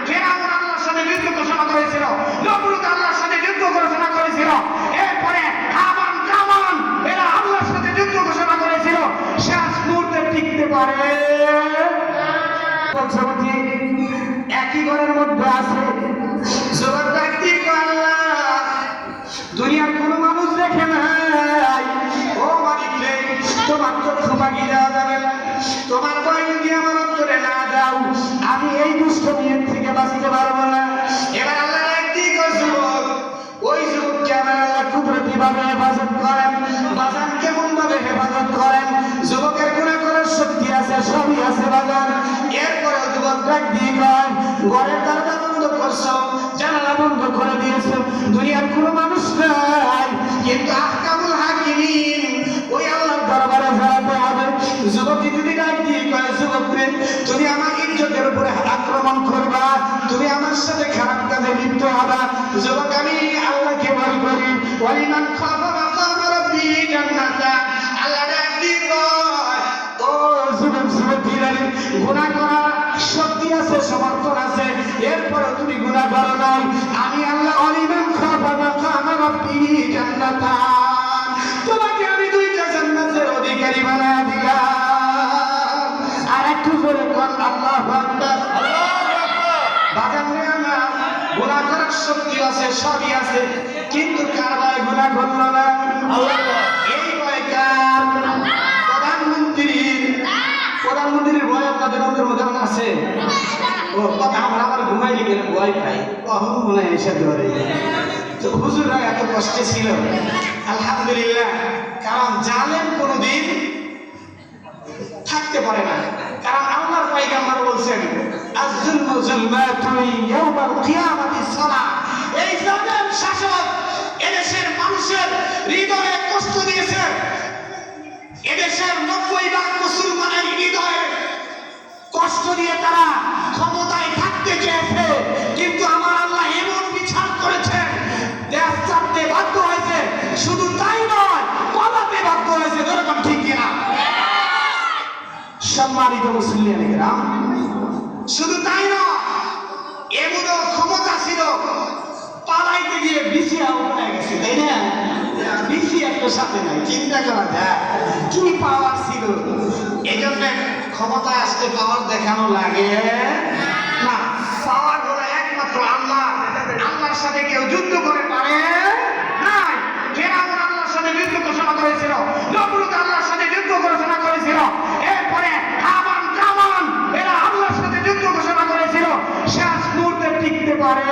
ফেরাউন আল্লাহর সাথে যুদ্ধ ঘোষণা করেছিল, নমরুদ আল্লাহর সাথে যুদ্ধ ঘোষণা করেছিল, এরপরে হামান কামান এরা আল্লাহর সাথে যুদ্ধ ঘোষণা করেছিল, শেষ মুহূর্তে টিকতে পারে। একই ঘরের মধ্যে আছে জবাব ব্যক্তি আল্লাহ, দুনিয়ার কোন মানুষ দেখে নাই, ও মালিক রে তোমার চক্ষু বাকি দেওয়া যাবে না, তোমার ভয় যদি আমার অন্তরে না দাও আমি এই দুষ্ট মেয়ের থেকে বাঁচতে পারবো না। এবার আল্লাহ একটি যুবক, ওই যুবককে আমার আল্লাহ কুদরতি ভাবে হেফাজত করেন। বাজান কেমন ভাবে হেফাজত করেন? যুবকের গুনাহ করার শক্তি আছে, সবই আছে বাজান। এরপরে যুবক ডাক দিয়ে কয়, ঘরের দরজা বন্ধ করছো, জানালা বন্ধ করে দিয়েছো, দুনিয়ার কোনো মানুষ নাই, কিন্তু আহকামুল হাকিমিন ওই আল্লাহর দরবারে যাওয়াতে হবে। যুবকী যদি ডাক দিয়ে কয়, যুবক রে তুমি আমার ইজ্জতের উপরে আক্রমণ করবা, তুমি আমার সাথে খারাপ কাজে লিপ্ত হবা, যুবক আমি আল্লাহকে ভয় করি, ওয়ালিমান খাফা মাকাম রাব্বি জান্নাতা। আল্লাহ ডাক দিয়ে কয়, ও যুবক যুবতীরা, গুনাহ করা শক্তি আছে, সমর্থন আছে, এরপরে তুমি গুনাহ করো নাই, আমি আল্লাহ ওয়ালিমান খাফা মাকাম রাব্বি জান্নাতা, তোমাকে আমি দুইটা জান্নাতের অধিকারী বানায় দিলাম। আর একটু জোরে বল আল্লাহু আকবার। বাজান রে আমার গুনাহ করার শক্তি আছে, সবই আছে, কিন্তু কার ভয় গুনাহ করলো না? এই ভয় কার? প্রধানমন্ত্রীর ভয় আপনাদের অন্তরের মধ্যে আছে? ও কথা আমার ঘুমাইলে গেলে ভয় পাই, কখন মনে হয় এসে ধরে। তো হুজুররা এত কষ্টে ছিল আলহামদুলিল্লাহ, কারণ জালেম কোনদিন থাকতে পারে না, কারণ আল্লাহর পয়গম্বর বলছেন আয-যুলমু যুলমাতুন ইয়াওমাল কিয়ামাতি সালাহ। এই জালেম শাসক এদেশের মানুষের হৃদয়ে কষ্ট দিয়েছে, এদেশের 90 লাখ মুসলমানের হৃদয়ে কষ্ট দিয়ে তারা ক্ষমতায় থাকতে চেয়েছে, কিন্তু আমার আল্লাহ এমন বিচার করেছে, দেশ ছাড়তে বাধ্য হয়েছে, শুধু তাই নয় পালাতে বাধ্য হয়েছে। এরকম ঠিক কিনা? সম্মানিত মুসলিম গ্রাম, শুধু তাই নয়, এমনও ক্ষমতা ছিল পালাইতে গিয়ে বিসি আউট হয়ে গেছে, তাই না? বিসি একটা সাথে নাই, চিন্তা করা যায় কি পাওয়ার ছিল। এই জন্য ক্ষমতায় আসতে পাওয়ার দেখানো লাগে না, পাওয়ার হলো একমাত্র আল্লাহ। আল্লাহর সাথে কেউ যুদ্ধ করে পারে নাই। ফেরাউন আল্লাহর সাথে যুদ্ধ ঘোষণা করেছিল, নমরুদ আল্লাহর সাথে যুদ্ধ ঘোষণা করেছিল, এরপরে হামান কামান এরা আল্লাহর সাথে যুদ্ধ ঘোষণা করেছিল, শেষ মুহূর্তে টিকতে পারে